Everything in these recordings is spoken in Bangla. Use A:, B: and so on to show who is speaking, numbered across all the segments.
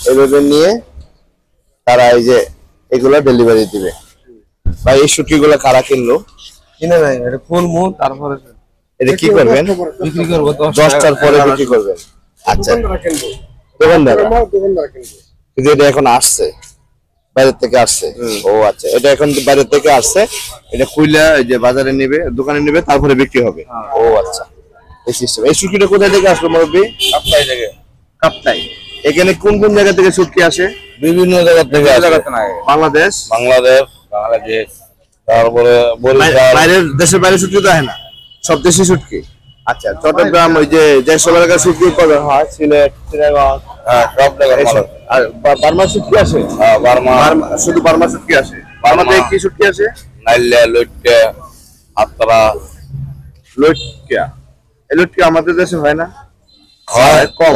A: এইভাবে নিয়ে তারা এই যে এগুলো ডেলিভারি দিবে। বা এই শুটকিগুলো কারা কিনলো?
B: কিনে নাই, এটা খুলমু তারপরে
A: এটা কি করবেন?
B: বিক্রি করবো
A: 10টার পরে বিক্রি করবেন। আচ্ছা, দোকানদার কিন্তু এটা এখন আসছে বাইরে থেকে আসছে। ও আচ্ছা, এটা এখন বাইরে থেকে আসছে, এটা কুইলা এই যে বাজারে নেবে, দোকানে নেবে, তারপরে বিক্রি হবে। ও আচ্ছা, এই সিস্টেম। এই শুটকিটা কোথা থেকে আসলো মুরব্বি?
B: কাপ্তাই থেকে।
A: কাপ্তাই। এখানে কোন কোন জায়গা থেকে শুটকি আসে?
B: বিভিন্ন জায়গা থেকে
A: বাংলাদেশ,
B: বাংলাদেশ, তারপরে
A: বাইরের দেশের বাইরে শুটকি তো হয় না, সব দেশি শুটকি। আচ্ছা, চট্টগ্রাম ওই যে যেসব এলাকার শুটকি উৎপাদন হয়, সিলেট, চিটাগং,
B: সব জায়গায়।
A: আর বার্মা শুটকি আসে? শুধু বার্মা শুটকি আসে। বার্মা থেকে কি শুটকি আসে?
B: নাইলা, লইট্টা, হাতরা,
A: লটকিয়া। এই লটকিয়া আমাদের দেশে হয় না,
B: হয়
A: কম,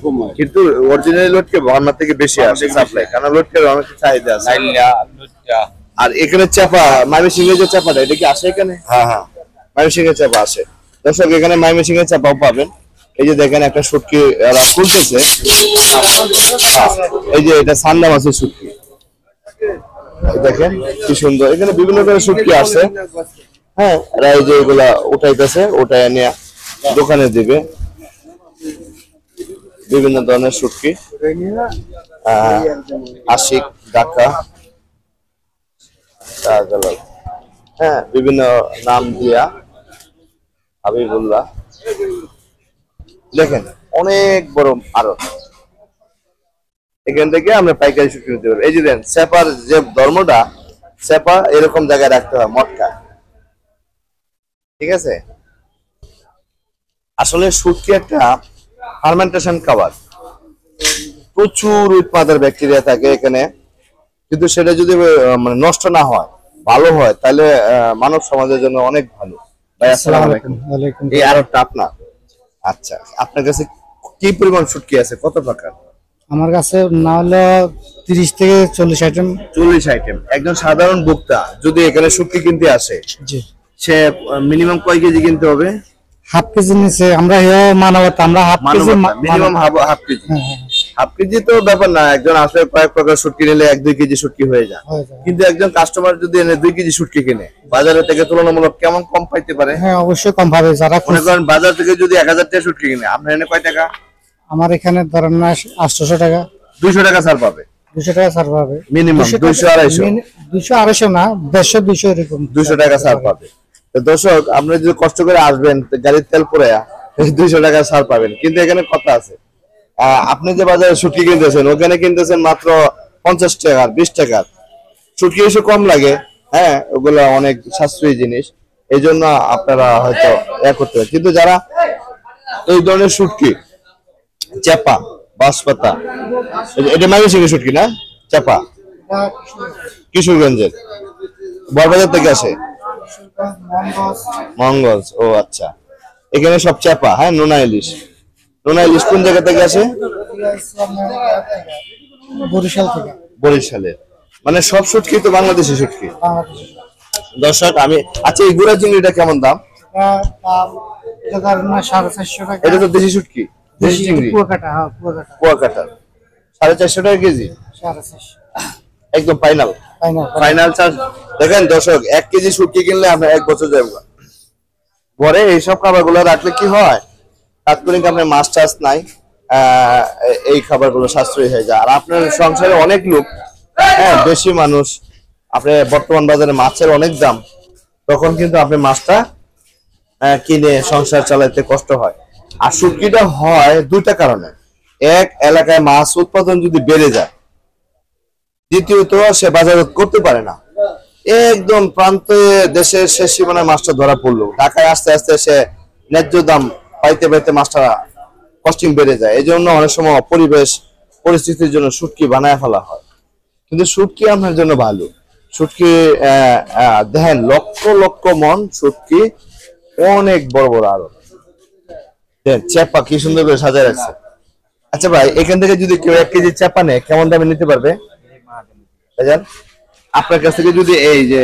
B: কম।
A: কিন্তু অরিজিনাল লটকিয়া বার্মা থেকে বেশি আসে সাপ্লাই, কারণ লটকিয়ার অনেক চাহিদা আছে।
B: নাইলা, লইট্টা।
A: আর এখানে চাপা, ময়মনসিংহ যে চাপাটা, এটা কি আসে এখানে?
B: হ্যাঁ।
A: ময়মনসিংহের চাপা আসে। দর্শক, এখানে ময়মনসিংহের চাপাও পাবেন। এই যে দেখেন একটা শুটকি খুলতেছে, এই যে এটা সান্ডা মাছের শুটকি, দেখেন কি সুন্দর। এখানে বিভিন্ন ধরনের শুটকি আছে। হ্যাঁ, এরা এই যে এগুলা উঠাইতেছে, উঠাই নিয়ে দোকানে দিবে। বিভিন্ন ধরনের শুটকি, আশিক, ঢাকা, হ্যাঁ, বিভিন্ন নাম দিয়া, হাবিবুল্লাহ। দেখেন অনেক বড় আড়ত, এখান থেকে আমরা পাইকারি শুটকি নিতে পারবো। এই যে দেন চেপার যে ধর্মটা, চেপা এরকম জায়গায় রাখতে হয়, মটকা, ঠিক আছে? আসলে শুটকি একটা ফার্মেন্টেশন খাবার, প্রচুর উৎপাদের ব্যাকটেরিয়া থাকে এখানে, কিন্তু সেটা যদি মানে নষ্ট না হয়, ভালো হয়, তাহলে মানব সমাজের জন্য অনেক ভালো। ভাই আসসালামু আলাইকুম। এই আড়তটা আপনার? আচ্ছা, আপনার কাছে কি পরিমাণ শুটকি আছে, কত প্রকার?
C: আমার কাছে না হলে 30 থেকে 40 আইটেম।
A: 40 আইটেম। একজন সাধারণ ভোক্তা যদি এখানে শুটকি কিনতে আসে,
C: জি,
A: সে মিনিমাম কয় কেজি কিনতে হবে?
C: হাফ কেজি নিচে আমরা মানবতা, আমরা half KG,
A: minimum half KG. Half KG তো ব্যাপার না, একজন আসলে কয়েক প্রকার শুটকি নিলে 1-2 কেজি শুটকি হয়ে যায়। কিন্তু একজন কাস্টমার যদি এনে 2 কেজি শুটকি কিনে, বাজারে থেকে তুলনামূলক কেমন কম পাইতে পারে?
C: হ্যাঁ, অবশ্যই কম পাবে। যারা
A: মনে করেন বাজার থেকে যদি 1000 টাকা শুটকি কিনে, আপনার এনে কয় টাকা?
C: আমার এখানে ধরেন না 800 টাকা,
A: 200 টাকা ছাড় পাবে।
C: 200 টাকা ছাড় পাবে
A: মিনিমাম 200-250,
C: 200-250 না, 150-200 এরকম
A: 200 টাকা ছাড় পাবে। তো দর্শক, আপনারা যদি কষ্ট করে আসবেন, গাড়ির তেল পুরে 200 টাকা ছাড় পাবেন। কিন্তু এখানে কথা আছে, আপনি যে বাজারে শুটকি কিনতেছেন, ওখানে কিনতেছেন মাত্র 50 টাকা, 20 টাকা। শুটকি এসে কম লাগে, হ্যাঁ, ওগুলো অনেক সাশ্রয়ী জিনিস, এই জন্য আপনারা হয়তো করতে পারেন। কিন্তু যারা এই ধরনের শুটকি, চাপা, বাঁশপাতা, এটা ময়মনসিংহের শুটকি না? চাপা কিশোরগঞ্জের, বড়বাজার থেকে আসে, মঙ্গলজ। ও আচ্ছা, এখানে সব চাপা। হ্যাঁ, নোনা ইলিশ। নোনা ইলিশ কোন জায়গা থেকে আসে?
C: বরিশাল থেকে।
A: বরিশালের। মানে সব শুটকি তো বাংলাদেশি শুটকি। দর্শক, আমি আচ্ছা, এই গুড়া চিংড়িটা কেমন দাম?
C: এটা ধরেন না 450 টাকা।
A: এটা তো দেশি শুটকি, দেশি চিংড়ি,
C: কুয়াকাটা। হ্যাঁ,
A: কুয়াকাটা। 450 টাকা কেজি,
C: 450
A: একদম ফাইনাল। Final charge. দেখেন দর্শক, 1 কেজি শুটকি কিনলে আপনার 1 বছর যাবে। ঘরে এইসব খাবারগুলো রাখলে কি হয়, তাৎক্ষণিক আপনার মাছ চাষ নাই, এই খাবারগুলো সাশ্রয়ী হয়ে যায়। আর আপনার সংসারে অনেক লোক, হ্যাঁ, বেশি মানুষ, আপনি বর্তমান বাজারে মাছের অনেক দাম, তখন কিন্তু আপনি মাছটা কিনে সংসার চালাতে কষ্ট হয়। আর শুটকিটা হয় 2টা কারণে। এক, এলাকায় মাছ উৎপাদন যদি বেড়ে যায়, দ্বিতীয়ত সে বাজারজাত করতে পারে না, একদম প্রান্তে দেশের শেষ সীমানায় মাছটা ধরা পড়লো, ঢাকায় আস্তে আস্তে সে ন্যায্য দাম পাইতে পাইতে মাছটা কস্টিং বেড়ে যায়। এই জন্য অনেক সময় পরিবেশ পরিস্থিতির জন্য শুটকি বানায় ফেলা হয়। কিন্তু শুটকি আপনার জন্য ভালো। শুটকি দেখেন, লক্ষ লক্ষ মন শুটকি, অনেক বড় বড় আরো চেপা কি সুন্দর করে সাজায় রাখছে। আচ্ছা ভাই, এখান থেকে যদি কেউ 1 কেজি চাপা নেয়, কেমন দামে নিতে পারবে? আপনার কাছ থেকে যদি এই যে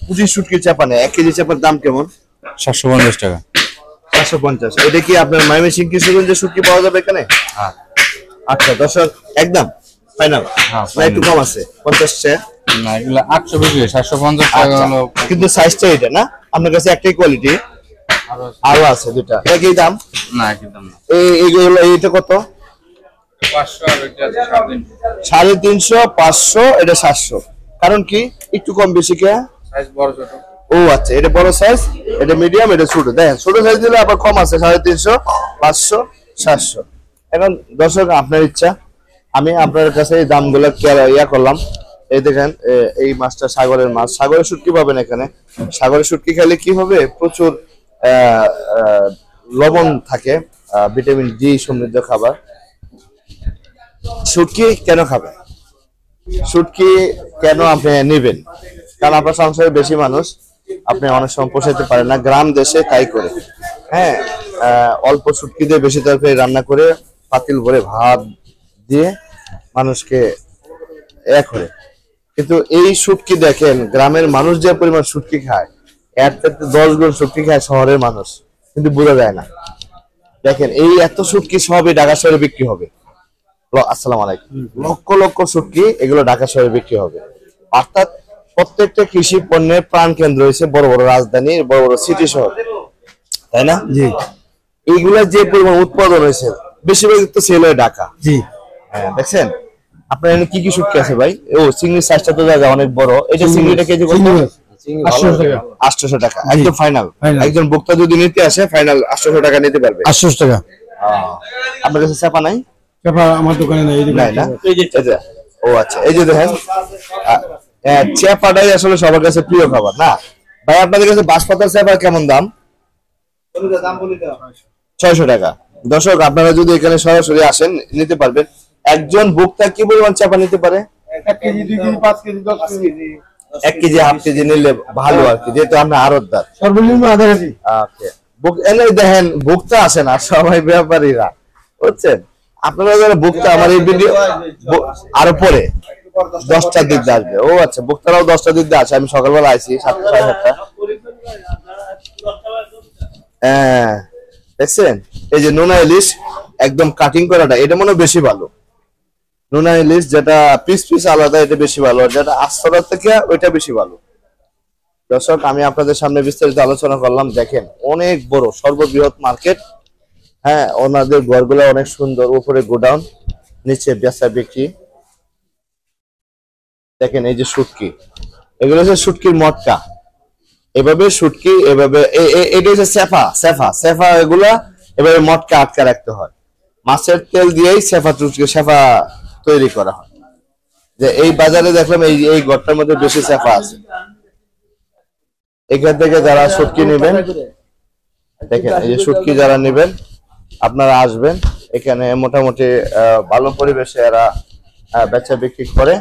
A: 25 শুটকি চাপা নেয়, 1 কেজি চাপার দাম কেমন?
B: 750 টাকা।
A: 750। এটা কি আপনার ময়মনসিংহ কিশোরগঞ্জের শুটকি পাওয়া যাবে এখানে?
B: হ্যাঁ।
A: আচ্ছা দর্শক, একদম ফাইনাল
B: হ্যাঁ,
A: না একটু কম আছে 50 টাকা
B: না এগুলো 800 বিক্রি 750 টাকা হলো
A: কিন্তু সাইজটা এটা না আপনার কাছে একটাই কোয়ালিটি আরো আছে দুটা একই দাম
B: না একদম না
A: এইগুলো এইটা কত
B: 500 আর এটা
A: 350 500 এটা 700 কারণ কি একটু কম বেশি কে
B: সাইজ বড় ছোট
A: ও আচ্ছা এটা বড় সাইজ এটা মিডিয়াম এটা ছোট দেখেন ছোট সাইজ দিলে আবার কম আছে 350 500 700 এখন দর্শক আপনার ইচ্ছা আমি আপনার কাছে এই দামগুলো ইয়া করলাম এই দেখেন এই মাছটা সাগরের মাছ সাগরের শুটকি পাবেন এখানে সাগরের শুটকি খেলে কি হবে প্রচুর লবণ থাকে ভিটামিন ডি সমৃদ্ধ খাবার শুটকি কেন খাবেন শুটকি কেন আপনি নেবেন কারণ আপনার সংসারে বেশি মানুষ আপনি অনেক সময় পোষাইতে পারেন না গ্রাম দেশে তাই করে হ্যাঁ অল্প শুটকি দিয়ে বেশি তরকারি রান্না করে পাতিল ভরে ভাত দিয়ে মানুষকে করে কিন্তু এই শুটকি দেখেন গ্রামের মানুষ যে পরিমাণ শুটকি খায় এর থেকে 10 গুণ শুটকি খায় শহরের মানুষ কিন্তু বোঝা যায় না দেখেন এই এত শুটকি সবই ঢাকা শহরে বিক্রি হবে আসসালামু আলাইকুম লক্ষ লক্ষ শুটকি এগুলো ঢাকা শহরে বিক্রি হবে অর্থাৎ প্রত্যেকটা কৃষি পণ্যের প্রাণ কেন্দ্র হয়েছে বড় বড় রাজধানী বড় বড় সিটি শহর তাই না
C: জি
A: এইগুলা যে পরিমাণ উৎপাদন হয়েছে বেশিরভাগ তো সেল হয় ঢাকা
C: জি
A: হ্যাঁ দেখছেন আপনার এখানে কি কি শুটকি আছে ভাই ও চিংড়ির সাইজটা তো জায়গা অনেক বড় এটা চিংড়িটা কেজি কত
C: 800 টাকা
A: 800 টাকা একদম ফাইনাল একজন ভোক্তা যদি নিতে আসে ফাইনাল 800 টাকা নিতে পারবে
C: 800 টাকা
A: আপনার কাছে চাপা নাই
C: চাপা আমার দোকানে নাই
A: নাই না এই যে ও আচ্ছা এই যে দেখেন চাপাটাই আসলে সবার কাছে প্রিয় খাবার না ভাই আপনাদের কাছে বাঁশপাতার চাপা কেমন দাম 600 টাকা দর্শক আপনারা যদি এখানে সরাসরি আসেন নিতে পারবেন একজন ভোক্তা কি পরিমাণ চাপা নিতে পারে
C: 1 KG 2 KG 5 KG 10 KG
A: 1 KG half KG নিলে ভালো আর কি যেহেতু আমরা আড়তদার
C: সর্বনিম্ন আধা কেজি
A: ওকে এনে দেখেন ভোক্তা আসে না সবাই ব্যাপারীরা বুঝছেন আপনারা যারা ভোক্তা আমার এই ভিডিও আরো পরে 10টার দিক দিয়ে আসবে ও আচ্ছা ভোক্তারাও 10টার দিক দিয়ে আসে আমি সকালবেলা আইছি 7:30 হ্যাঁ দেখছেন এই যে নোনা ইলিশ একদম কাটিং করাটা এটা মনে বেশি ভালো নোনা ইলিশ যেটা পিস পিস আলাদা এটা বেশি ভালো আর যেটা আস্তরা থেকে ওইটা বেশি ভালো দর্শক আমি আপনাদের সামনে বিস্তারিত আলোচনা করলাম দেখেন অনেক বড় সর্ববৃহৎ মার্কেট হ্যাঁ ওনাদের ঘরগুলো অনেক সুন্দর উপরে গোডাউন নিচে বেচা বিক্রি দেখেন এই যে শুটকি এগুলো হচ্ছে শুটকির মটকা এভাবে শুটকি এভাবে এটা হচ্ছে সেফা এগুলা এভাবে মটকা আটকা রাখতে হয় মাছের তেল দিয়েই সেফা তৈরি করা হয় যে এই বাজারে দেখলাম এই ঘরটার মধ্যে বেশি সেফা আছে এখান থেকে যারা শুটকি নেবেন দেখেন এই যে শুটকি যারা নেবেন আপনারা আসবেন এখানে মোটামুটি ভালো পরিবেশে এরা বেচা বিক্রি করে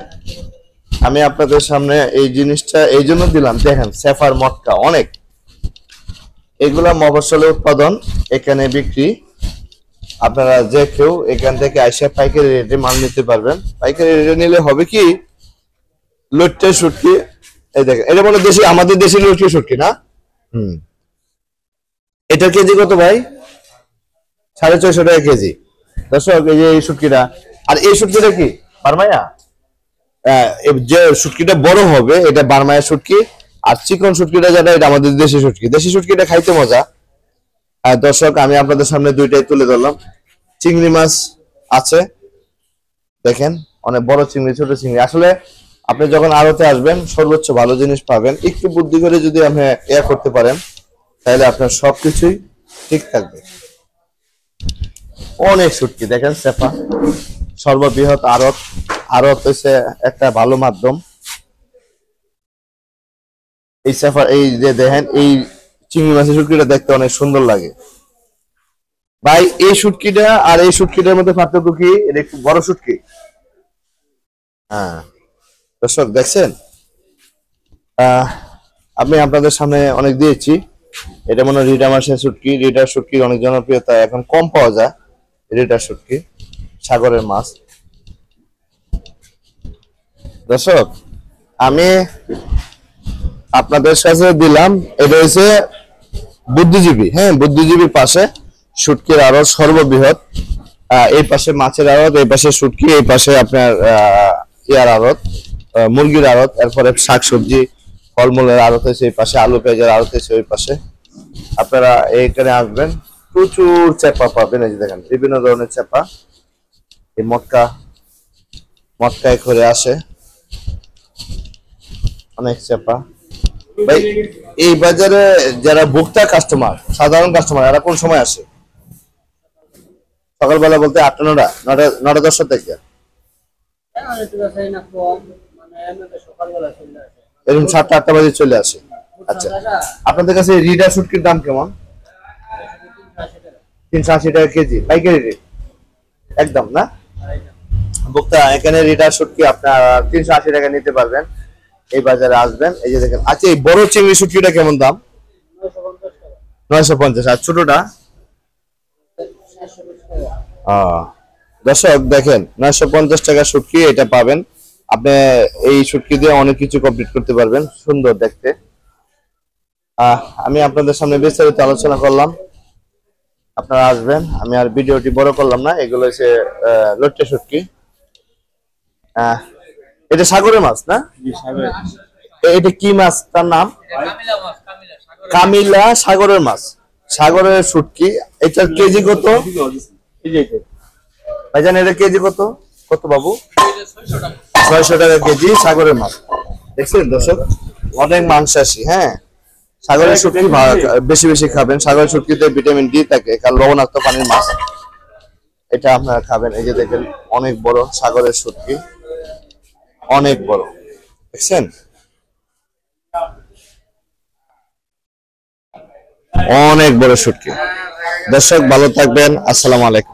A: আমি আপনাদের সামনে এই জিনিসটা এই জন্য দিলাম দেখেন সেফার মটকা অনেক এগুলা মফস্বলে উৎপাদন এখানে বিক্রি আপনারা যে কেউ এখান থেকে আইসা পাইকারি রেটে মাল নিতে পারবেন পাইকারি রেটে নিলে হবে কি লট্টে শুটকি এই দেখেন এটা বলে দেশি আমাদের দেশি লট্টে শুটকি না এটা কেজি কত ভাই 650 টাকা কেজি দর্শক এই যে এই শুটকিটা আর এই শুটকিটা কি বারমায়া যে শুটকিটা বড় হবে এটা বারমায়া শুটকি আর চিকন শুটকিটা যেটা এটা আমাদের দেশি শুটকিটা খাইতে মজা দর্শক আমি আপনাদের সামনে দুইটাই তুলে ধরলাম চিংড়ি মাছ আছে দেখেন অনেক বড় চিংড়ি ছোট চিংড়ি আসলে আপনি যখন আড়তে আসবেন সর্বোচ্চ ভালো জিনিস পাবেন একটু বুদ্ধি করে যদি আপনি করতে পারেন তাহলে আপনার সবকিছুই ঠিক থাকবে অনেক শুটকি দেখেন সেফা সর্ববৃহৎ আড়ত হচ্ছে একটা ভালো মাধ্যম এই সেফা এই যে দেখেন এই চিংড়ি মাছের শুটকিটা দেখতে অনেক সুন্দর লাগে ভাই এই শুটকিটা আর এই শুটকিটার মধ্যে পার্থক্য কি এটা একটু বড় শুটকি হ্যাঁ দর্শক দেখছেন আমি আপনাদের সামনে অনেক দিয়েছি এটা মনে হয় রিডা মাছের শুটকি রিডার শুটকির অনেক জনপ্রিয়তা এখন কম পাওয়া যায় রিডার শুটকি সাগরের মাছ দর্শক আমি আপনাদের কাছে দিলাম এটা হচ্ছে বুদ্ধিজীবী হ্যাঁ বুদ্ধিজীবীর পাশে শুটকির আরো সর্ববৃহৎ এই পাশে মাছের আড়ত, এই পাশে শুটকি, এই পাশে আপনার ইয়ার আড়ত, মুরগির আড়ত, এরপরে শাকসবজি ফলমূলের আড়ত হয়েছে এই পাশে, আলু পেঁয়াজের আড়ত হয়েছে ওই পাশে। আপনারা এইখানে আসবেন, প্রচুর চেপা পাবেন। এই যে দেখেন বিভিন্ন ধরনের চেপা, এই মটকায় করে আসে অনেক চেপা। ভাই এই বাজারে যারা ভোক্তা কাস্টমার, সাধারণ কাস্টমার, এরা কোন সময় আসে? সকালবেলা বলতে 8টা 9টা 10টা থেকে এরকম 7টা 8টা বাজে চলে আসে। আচ্ছা, আপনাদের কাছে রিডার শুটকির দাম কেমন? 380 টাকা কেজি পাইকারি রেট একদম না? ভোক্তা এখানে রিডার শুটকি আপনার 380 টাকা নিতে পারবেন। এই বাজারে আসবেন। এই যে দেখেন, আচ্ছা এই বড় চিংড়ি শুটকিটা কেমন দাম? 950। আর ছোটটা? দর্শক দেখেন 950 টাকা শুটকি এটা পাবেন আপনি। এই শুটকি দিয়ে অনেক কিছু কমপ্লিট করতে পারবেন, সুন্দর দেখতে। আমি আপনাদের সামনে বিস্তারিত আলোচনা করলাম, আপনারা আসবেন। আমি আর ভিডিওটি বড় করলাম না। এগুলো হচ্ছে লট্টে শুটকি। এটা সাগরের মাছ না? এটা কি মাছ, তার নাম? কামিলা সাগরের মাছ, সাগরের শুটকি। এটার কেজি কত ভাইজান? এটা কেজি কত কত বাবু? 600 টাকা কেজি সাগরের মাছ। দেখছেন দর্শক, অনেক মাংসাশী। হ্যাঁ, সাগরের শুটকি বেশি বেশি খাবেন। সাগরের শুটকিতে ভিটামিন ডি থাকে, কারণ লবণাক্ত পানির মাছ। এটা আপনারা খাবেন। এই যে দেখেন অনেক বড় সাগরের শুটকি, অনেক বড়, দেখছেন? অনেক বড় শুটকি। দর্শক ভালো থাকবেন, আসসালামু আলাইকুম।